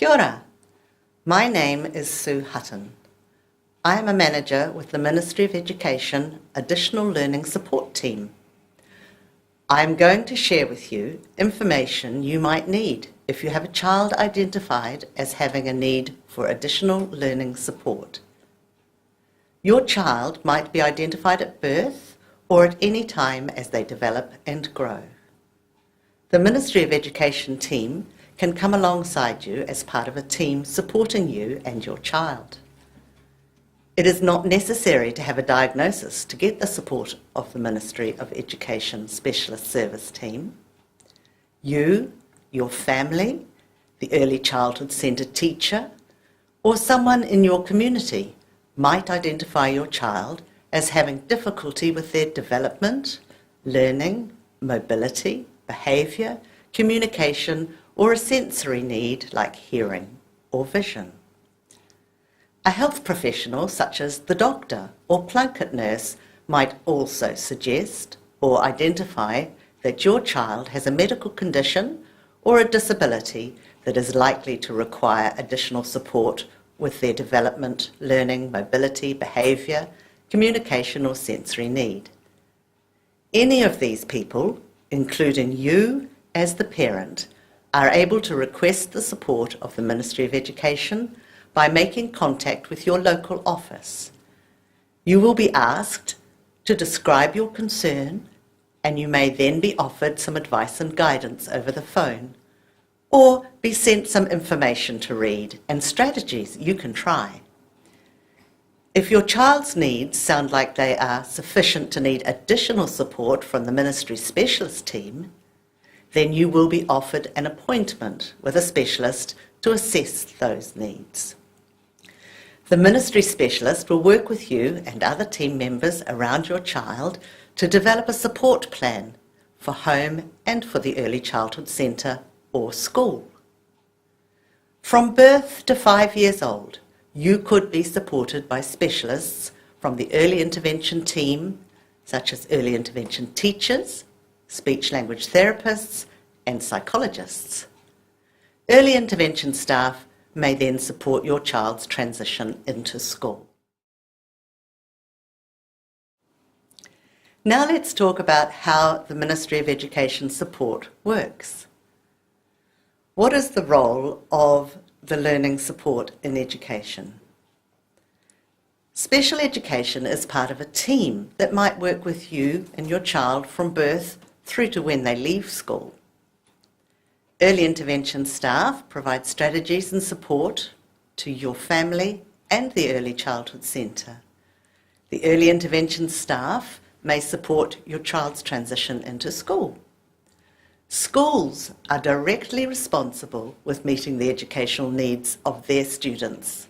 Kia ora. My name is Sue Hutton. I am a manager with the Ministry of Education Additional Learning Support Team. I am going to share with you information you might need if you have a child identified as having a need for additional learning support. Your child might be identified at birth or at any time as they develop and grow. The Ministry of Education team can come alongside you as part of a team supporting you and your child. It is not necessary to have a diagnosis to get the support of the Ministry of Education Specialist Service team. You, your family, the Early Childhood Centre teacher, or someone in your community might identify your child as having difficulty with their development, learning, mobility, behaviour, communication, or a sensory need like hearing or vision. A health professional such as the doctor or Plunkett nurse might also suggest or identify that your child has a medical condition or a disability that is likely to require additional support with their development, learning, mobility, behaviour, communication or sensory need. Any of these people, including you as the parent, are able to request the support of the Ministry of Education by making contact with your local office. You will be asked to describe your concern, and you may then be offered some advice and guidance over the phone, or be sent some information to read and strategies you can try. If your child's needs sound like they are sufficient to need additional support from the Ministry Specialist team, then you will be offered an appointment with a specialist to assess those needs. The Ministry Specialist will work with you and other team members around your child to develop a support plan for home and for the Early Childhood Centre or school. From birth to 5 years old, you could be supported by specialists from the early intervention team, such as early intervention teachers, speech-language therapists, and psychologists. Early intervention staff may then support your child's transition into school. Now let's talk about how the Ministry of Education support works. What is the role of the learning support in education? Special education is part of a team that might work with you and your child from birth through to when they leave school. Early intervention staff provide strategies and support to your family and the Early Childhood Centre. The early intervention staff may support your child's transition into school. Schools are directly responsible with meeting the educational needs of their students.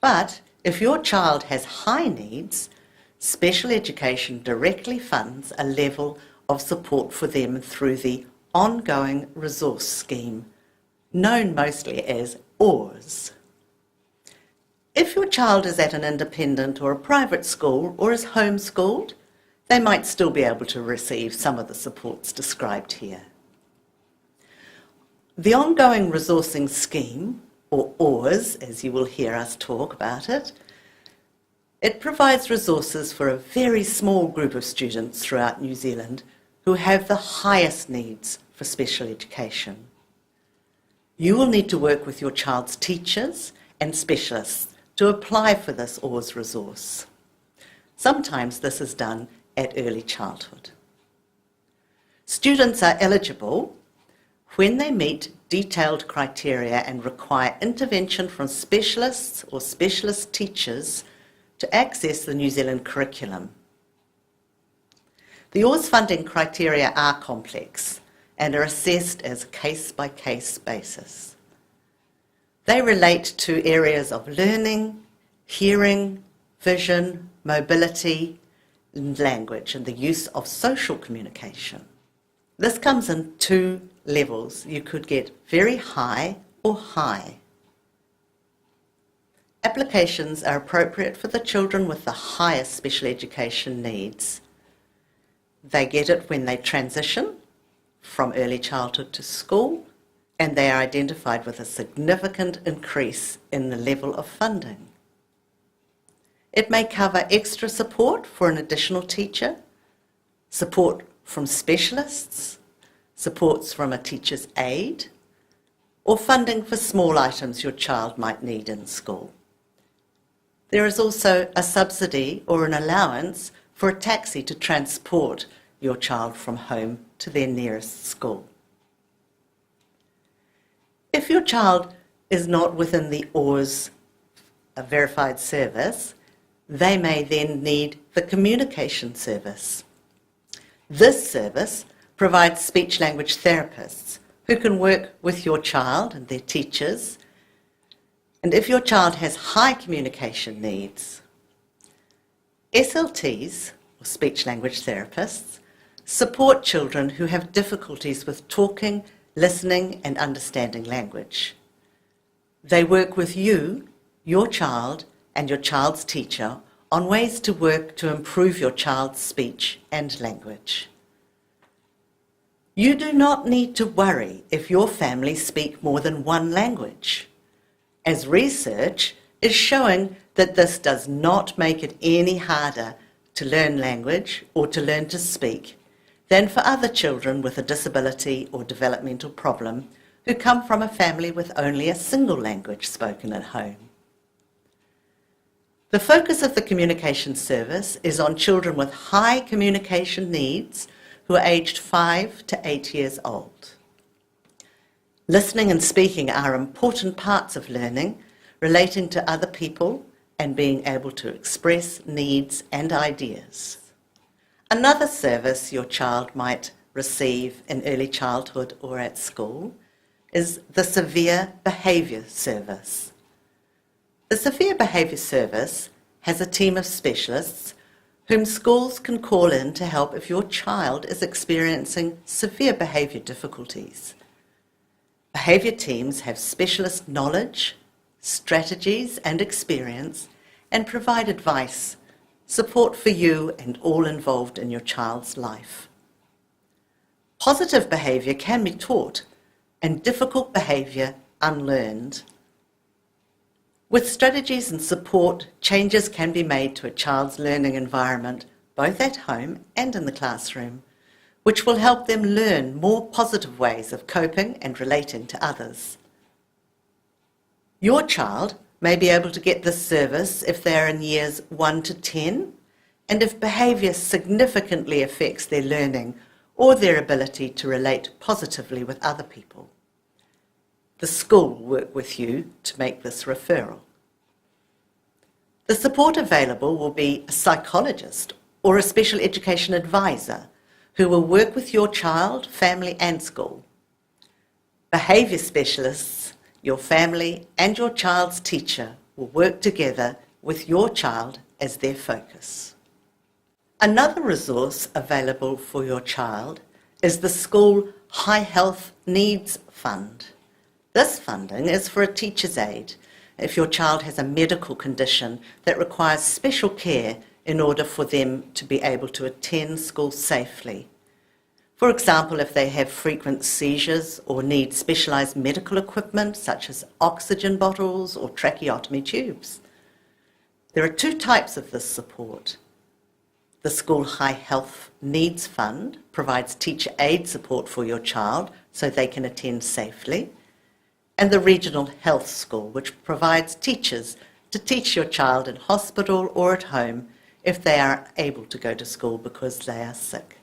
But if your child has high needs, special education directly funds a level of support for them through the Ongoing Resource Scheme, known mostly as Oars. If your child is at an independent or a private school or is homeschooled, they might still be able to receive some of the supports described here. The Ongoing Resourcing Scheme, or Oars, as you will hear us talk about it, it provides resources for a very small group of students throughout New Zealand who have the highest needs for special education. You will need to work with your child's teachers and specialists to apply for this Oars resource. Sometimes this is done at early childhood. Students are eligible when they meet detailed criteria and require intervention from specialists or specialist teachers to access the New Zealand curriculum. The Oars funding criteria are complex and are assessed as case-by-case basis. They relate to areas of learning, hearing, vision, mobility, and language, and the use of social communication. This comes in two levels. You could get very high or high. Applications are appropriate for the children with the highest special education needs. They get it when they transition from early childhood to school and they are identified with a significant increase in the level of funding. It may cover extra support for an additional teacher, support from specialists, supports from a teacher's aide, or funding for small items your child might need in school. There is also a subsidy or an allowance for a taxi to transport your child from home to their nearest school. If your child is not within the Oars verified service, they may then need the communication service. This service provides speech-language therapists who can work with your child and their teachers, and if your child has high communication needs. SLTs, or speech-language therapists, support children who have difficulties with talking, listening, and understanding language. They work with you, your child, and your child's teacher on ways to work to improve your child's speech and language. You do not need to worry if your family speak more than one language, as research is showing that this does not make it any harder to learn language or to learn to speak than for other children with a disability or developmental problem who come from a family with only a single language spoken at home. The focus of the communication service is on children with high communication needs who are aged 5 to 8 years old. Listening and speaking are important parts of learning, relating to other people and being able to express needs and ideas. Another service your child might receive in early childhood or at school is the Severe Behaviour Service. The Severe Behaviour Service has a team of specialists whom schools can call in to help if your child is experiencing severe behaviour difficulties. Behaviour teams have specialist knowledge, strategies and experience and provide advice, support for you and all involved in your child's life. Positive behaviour can be taught and difficult behaviour unlearned. With strategies and support, changes can be made to a child's learning environment, both at home and in the classroom, which will help them learn more positive ways of coping and relating to others. Your child may be able to get this service if they are in years 1 to 10, and if behaviour significantly affects their learning or their ability to relate positively with other people. The school will work with you to make this referral. The support available will be a psychologist or a special education advisor who will work with your child, family and school. Behaviour specialists, your family and your child's teacher will work together with your child as their focus. Another resource available for your child is the School High Health Needs Fund. This funding is for a teacher's aide if your child has a medical condition that requires special care in order for them to be able to attend school safely. For example, if they have frequent seizures or need specialised medical equipment such as oxygen bottles or tracheotomy tubes. There are two types of this support. The School High Health Needs Fund provides teacher aid support for your child so they can attend safely, and the Regional Health School, which provides teachers to teach your child in hospital or at home if they are able to go to school because they are sick.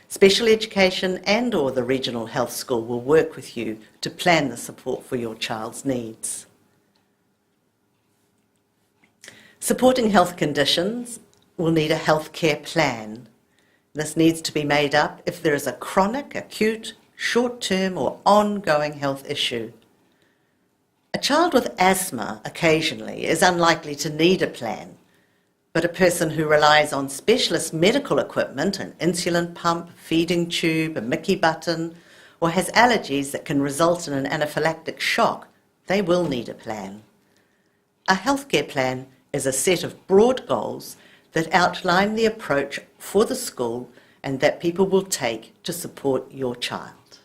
Special education and or the Regional Health School will work with you to plan the support for your child's needs. Supporting health conditions will need a healthcare plan. This needs to be made up if there is a chronic, acute, short-term or ongoing health issue. A child with asthma occasionally is unlikely to need a plan, but a person who relies on specialist medical equipment, an insulin pump, feeding tube, a Mickey button, or has allergies that can result in an anaphylactic shock, they will need a plan. A healthcare plan is a set of broad goals that outline the approach for the school and that people will take to support your child.